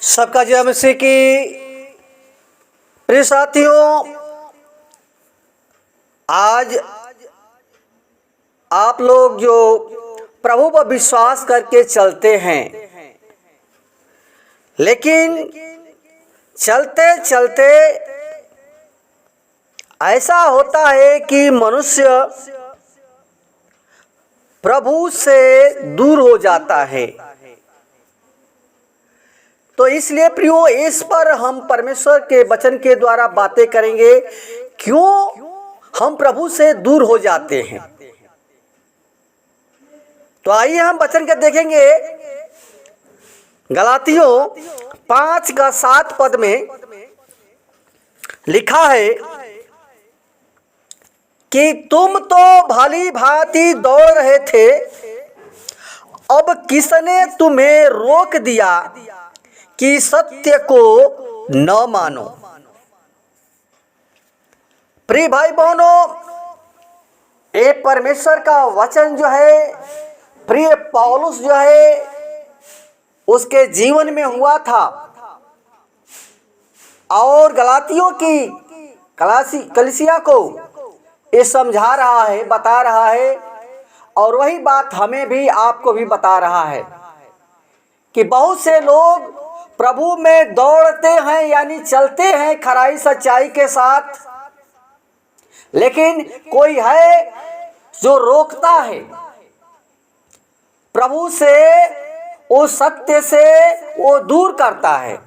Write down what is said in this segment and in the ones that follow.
सबका जय मसीह की। प्रिय साथियों, आज आप लोग जो प्रभु पर विश्वास करके चलते हैं, लेकिन चलते चलते ऐसा होता है कि मनुष्य प्रभु से दूर हो जाता है। तो इसलिए प्रियो, इस पर हम परमेश्वर के वचन के द्वारा बातें करेंगे, क्यों हम प्रभु से दूर हो जाते हैं। तो आइए हम वचन के देखेंगे। गलातियों 5:7 में लिखा है कि तुम तो भली भांति दौड़ रहे थे, अब किसने तुम्हें रोक दिया कि सत्य को न मानो। प्रिय भाई बहनों, ये परमेश्वर का वचन जो है, प्रिय पौलुस जो है, उसके जीवन में हुआ था और गलातियों की कलीसिया को ये समझा रहा है, बता रहा है। और वही बात हमें भी, आपको भी बता रहा है कि बहुत से लोग प्रभु में दौड़ते हैं, यानी चलते हैं खराई सच्चाई के साथ, लेकिन कोई है जो रोकता है प्रभु से, वो सत्य से वो दूर करता है।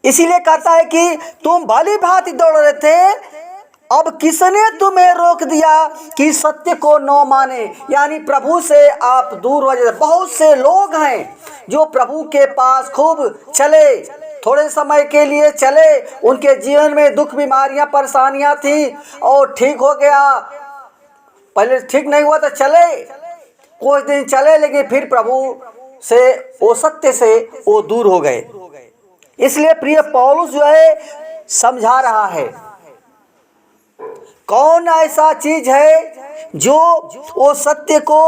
इसीलिए कहता है कि तुम भली भांति दौड़ रहे थे, अब किसने तुम्हें रोक दिया कि सत्य को न माने, यानी प्रभु से आप दूर हो जाते। बहुत से लोग हैं जो प्रभु के पास खूब चले, थोड़े समय के लिए चले, उनके जीवन में दुख बीमारियां परेशानियां थी और ठीक हो गया। पहले ठीक नहीं हुआ तो चले, कुछ दिन चले, लेकिन फिर प्रभु से, वो सत्य से वो दूर हो गए। इसलिए प्रिय पौलुस जो है समझा रहा है, कौन ऐसा चीज है जो वो सत्य को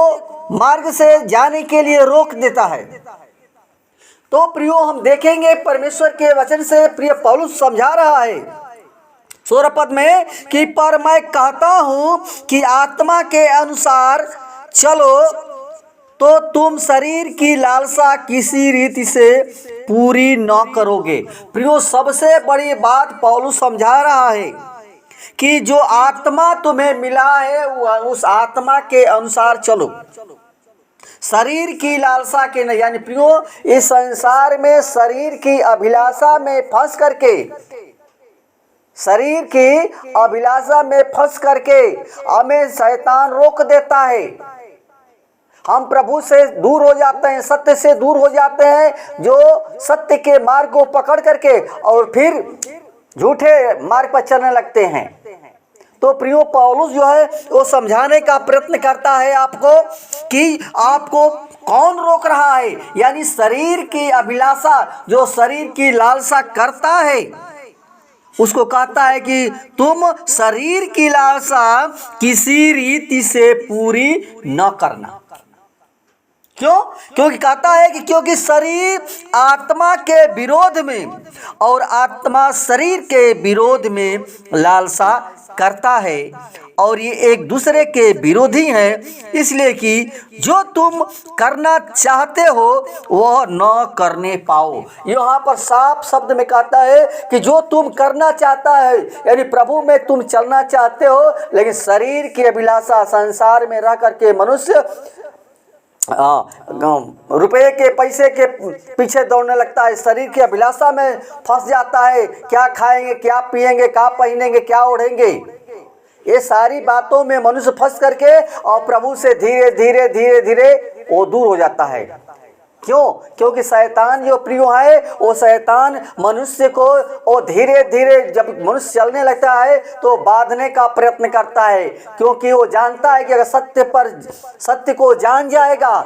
मार्ग से जाने के लिए रोक देता है। तो प्रियो, हम देखेंगे परमेश्वर के वचन से प्रिय पौलुस समझा रहा है 16 पद में कि पर मैं कहता हूँ कि आत्मा के अनुसार चलो तो तुम शरीर की लालसा किसी रीति से पूरी न करोगे। प्रियो, सबसे बड़ी बात पौलुस समझा रहा है कि जो आत्मा तुम्हें मिला है उस आत्मा के अनुसार चलो, शरीर की लालसा के नहीं। यानी प्रियो, इस संसार में शरीर की अभिलाषा में फंस करके, शरीर की अभिलाषा में फंस करके हमें शैतान रोक देता है। हम प्रभु से दूर हो जाते हैं, सत्य से दूर हो जाते हैं, जो सत्य के मार्ग को पकड़ करके और फिर झूठे मार्ग पर चलने लगते हैं। तो प्रियो, पौलुस जो है वो समझाने का प्रयत्न करता है आपको कि आपको कौन रोक रहा है, यानी शरीर की अभिलाषा, जो शरीर की लालसा करता है, उसको कहता है कि तुम शरीर की लालसा किसी रीति से पूरी न करना। क्यों? क्योंकि कहता है कि क्योंकि शरीर आत्मा के विरोध में और आत्मा शरीर के विरोध में लालसा करता है, और ये एक दूसरे के विरोधी हैं। इसलिए कि जो तुम करना चाहते हो वह न करने पाओ। यहाँ पर साफ शब्द में कहता है कि जो तुम करना चाहता है, यानी प्रभु में तुम चलना चाहते हो, लेकिन शरीर की अभिलाषा, संसार में रह करके मनुष्य रुपये के पैसे के पीछे दौड़ने लगता है, शरीर की अभिलाषा में फंस जाता है। क्या खाएंगे, क्या पिएंगे, क्या पहनेंगे, क्या ओढ़ेंगे, ये सारी बातों में मनुष्य फंस करके और प्रभु से धीरे धीरे धीरे धीरे वो दूर हो जाता है। क्यों? क्योंकि शैतान जो प्रियो है, वो शैतान मनुष्य को वो धीरे धीरे, जब मनुष्य चलने लगता है तो बांधने का प्रयत्न करता है, क्योंकि वो जानता है कि अगर सत्य को जान जाएगा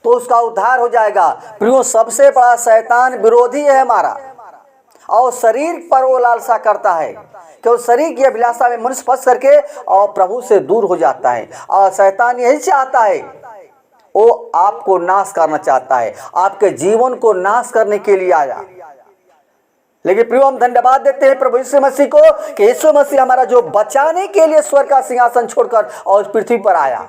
तो उसका उद्धार हो जाएगा। प्रियो, सबसे बड़ा शैतान विरोधी है हमारा, और शरीर पर वो लालसा करता है, क्योंकि शरीर की अभिलाषा में मनुष्य फंस करके और प्रभु से दूर हो जाता है। और शैतान यही चाहता है वो आपको नाश करना चाहता है, आपके जीवन को नाश करने के लिए आया। लेकिन प्रियो, हम धन्यवाद देते हैं प्रभु यीशु मसीह को कि यीशु मसीह हमारा जो बचाने के लिए स्वर्ग का सिंहासन छोड़कर और पृथ्वी पर आया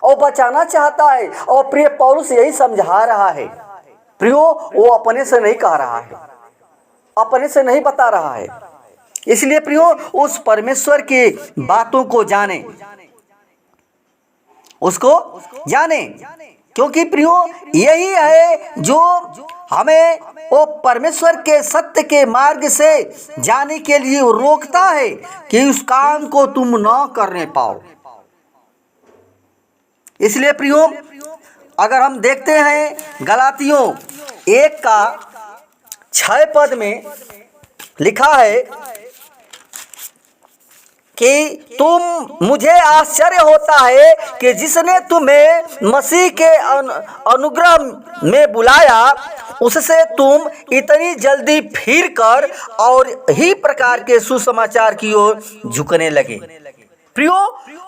और बचाना चाहता है। और प्रिय पौलुस यही समझा रहा है। प्रियो, वो अपने से नहीं कह रहा है, अपने से नहीं बता रहा है। इसलिए प्रियो, उस परमेश्वर की बातों को जाने, उसको जाने, क्योंकि प्रियो यही है जो हमें वो परमेश्वर के सत्य के मार्ग से जाने के लिए रोकता है कि उस काम को तुम न करने पाओ। इसलिए प्रियो, अगर हम देखते हैं गलातियों 1:6 में लिखा है कि मुझे आश्चर्य होता है कि जिसने तुम्हें मसीह के अनुग्रह में बुलाया उससे तुम इतनी जल्दी फिर कर और ही प्रकार के सुसमाचार की ओर झुकने लगे। प्रियो,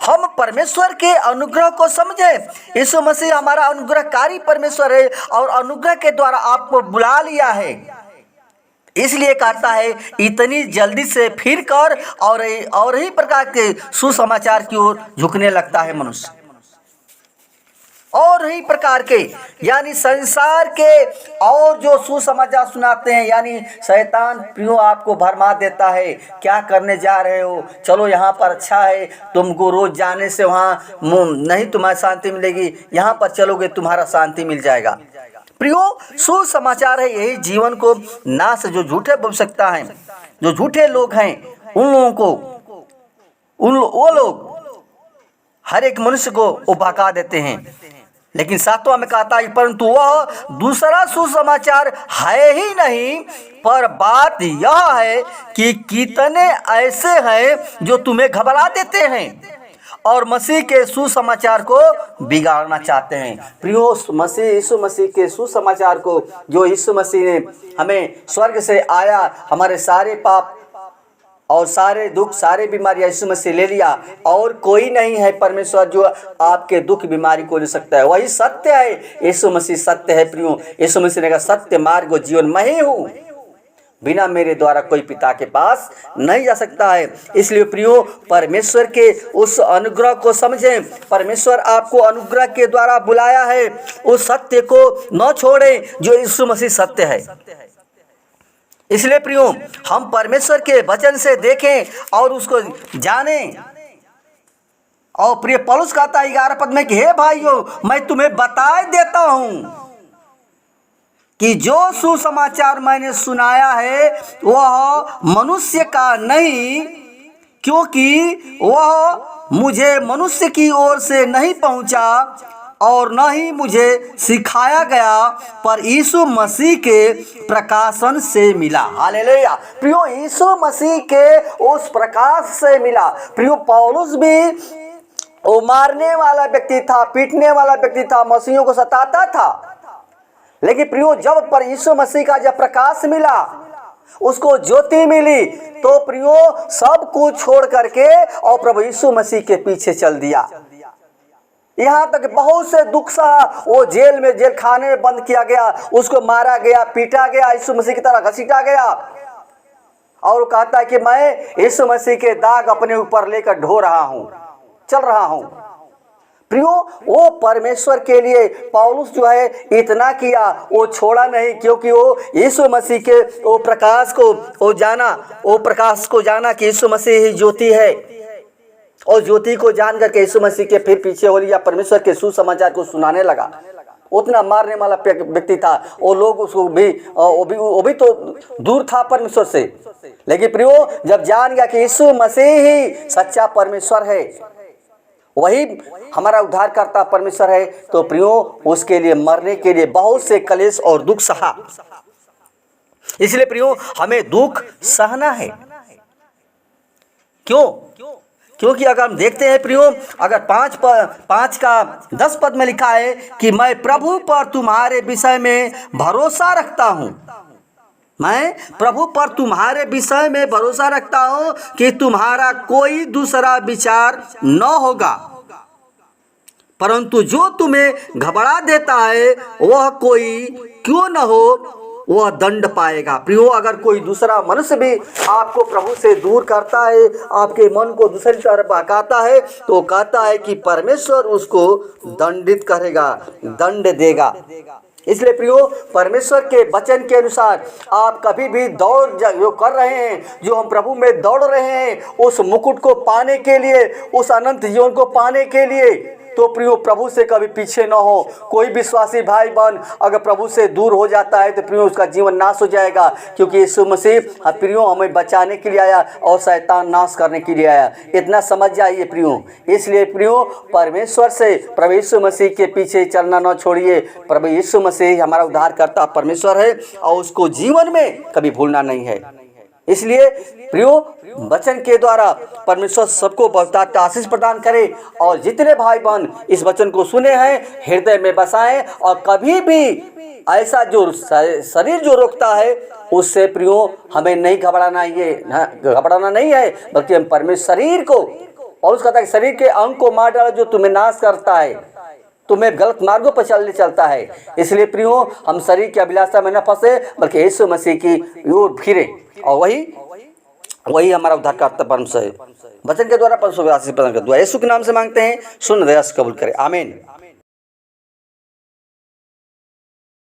हम परमेश्वर के अनुग्रह को समझें। यीशु मसीह हमारा अनुग्रहकारी परमेश्वर है और अनुग्रह के द्वारा आपको बुला लिया है। इसलिए कहता है इतनी जल्दी से फिर कर और ही प्रकार के सुसमाचार की ओर झुकने लगता है मनुष्य। और ही प्रकार के यानी संसार के और जो सुसमाचार सुनाते हैं, यानी शैतान प्रियो आपको भरमा देता है, क्या करने जा रहे हो, चलो यहाँ पर अच्छा है, तुमको रोज जाने से वहाँ नहीं तुम्हारी शांति मिलेगी, यहाँ पर चलोगे तुम्हारा शांति मिल जाएगा। प्रियो, सुसमाचार है यही जीवन को नाश, जो झूठे भविष्यवक्ता हैं, जो झूठे लोग हैं, उन लोगों को वो लोग हर एक मनुष्य को वो भगा देते हैं। लेकिन 7वां में कहता है परंतु वह दूसरा सुसमाचार है ही नहीं, पर बात यह है कि कितने ऐसे हैं जो तुम्हें घबरा देते हैं और मसीह के सुसमाचार को बिगाड़ना चाहते हैं। प्रियो, यीशु मसीह के सुसमाचार को, जो यीशु मसीह ने हमें स्वर्ग से आया, हमारे सारे पाप और सारे दुख, सारे बीमारियां यीशु मसीह ले लिया, और कोई नहीं है परमेश्वर जो आपके दुख बीमारी को ले सकता है। वही सत्य है, यीशु मसीह सत्य है। प्रियो, यीशु मसीह ने कहा सत्य, मार्ग और जीवन मैं ही हूँ, बिना मेरे द्वारा कोई पिता के पास नहीं जा सकता है। इसलिए प्रियो, परमेश्वर के उस अनुग्रह को समझें। परमेश्वर आपको अनुग्रह के द्वारा बुलाया है, उस सत्य को न छोड़ें जो यीशु मसीह सत्य है। इसलिए प्रियो, हम परमेश्वर के वचन से देखें और उसको जानें। और प्रिय पौलुस कहता है 11 पद में कि हे भाइयों, मैं तुम्हें बता देता हूं कि जो सुसमाचार मैंने सुनाया है वह मनुष्य का नहीं, क्योंकि वह मुझे मनुष्य की ओर से नहीं पहुंचा और न ही मुझे सिखाया गया, पर यीशु मसीह के प्रकाशन से मिला। हालेलुया। प्रियो, यीशु मसीह के उस प्रकाश से मिला। प्रियो, पौलुस भी वो मारने वाला व्यक्ति था, पीटने वाला व्यक्ति था, मसीहियों को सताता था। लेकिन प्रियो, जब पर यीशु मसीह का जब प्रकाश मिला, उसको ज्योति मिली, तो प्रियो सब कुछ छोड़ करके और प्रभु यीशु मसीह के पीछे चल दिया। यहाँ तक बहुत से दुख सहा, वो जेल खाने में बंद किया गया, उसको मारा गया, पीटा गया, यीशु मसीह की तरह घसीटा गया। और वो कहता है कि मैं यीशु मसीह के दाग अपने ऊपर लेकर ढो रहा हूँ, चल रहा हूँ। प्रियो, वो परमेश्वर के लिए पौलुस जो है इतना किया, वो छोड़ा नहीं, क्योंकि वो यीशु मसीह के वो प्रकाश को वो जाना कि यीशु मसीह ही ज्योति है, और ज्योति को जान करके यीशु मसीह के फिर पीछे हो लिया, परमेश्वर के सुसमाचार को सुनाने लगा। उतना मारने वाला व्यक्ति था, वो लोग उसको वो भी तो दूर था परमेश्वर से। लेकिन प्रियो, जब जान गया कि यीशु मसीह ही सच्चा परमेश्वर है, वही हमारा उद्धारकर्ता परमेश्वर है, तो प्रियो उसके लिए मरने के लिए बहुत से कलेश और दुख सहा। इसलिए प्रियो, हमें दुख सहना है। क्यों? क्योंकि अगर हम देखते हैं प्रियो, अगर 5:10 पद में लिखा है कि मैं प्रभु पर तुम्हारे विषय में भरोसा रखता हूँ, मैं प्रभु पर तुम्हारे विषय में भरोसा रखता हूँ कि तुम्हारा कोई दूसरा विचार न होगा। परंतु जो तुम्हें घबरा देता है वह कोई क्यों न हो वह दंड पाएगा। प्रियो, अगर कोई दूसरा मनुष्य भी आपको प्रभु से दूर करता है, आपके मन को दूसरी तरफ बहकाता है, तो कहता है कि परमेश्वर उसको दंडित करेगा, दंड देगा। इसलिए प्रियो, परमेश्वर के वचन के अनुसार आप कभी भी दौड़ जो कर रहे हैं, जो हम प्रभु में दौड़ रहे हैं, उस मुकुट को पाने के लिए, उस अनंत जीवन को पाने के लिए, तो प्रियो प्रभु से कभी पीछे न हो। कोई विश्वासी भाई बहन अगर प्रभु से दूर हो जाता है तो प्रियो उसका जीवन नाश हो जाएगा, क्योंकि यीशु मसीह प्रियो हमें बचाने के लिए आया और शैतान नाश करने के लिए आया। इतना समझ जाइए प्रियो। इसलिए प्रियो, परमेश्वर से प्रभु यीशु मसीह के पीछे चलना न छोड़िए। प्रभु यीशु मसीह हमारा उद्धारकर्ता परमेश्वर है और उसको जीवन में कभी भूलना नहीं है। इसलिए प्रियो, वचन के द्वारा परमेश्वर सबको बहुतायत आशीष प्रदान करे और जितने भाई बहन इस वचन को सुने हैं हृदय में बसाएं और कभी भी ऐसा जो शरीर जो रोकता है उससे प्रियो हमें नहीं घबराना नहीं है, बल्कि हम परमेश्वर शरीर को और उसका कहता है शरीर के अंग को मार डाला जो तुम्हें नाश करता है, तुम्हें गलत मार्गों पर चलता है। इसलिए प्रियो, हम शरीर की अभिलाषा में न फंसे बल्कि यीशु मसीह की ओर फिरे और वही हमारा उद्धारकर्ता परमेश्वर है। वचन के द्वारा परमेश्वर आशीष प्रदान कर। दुआ यीशु के नाम से मांगते हैं, सुन दया से कबूल करें, आमीन।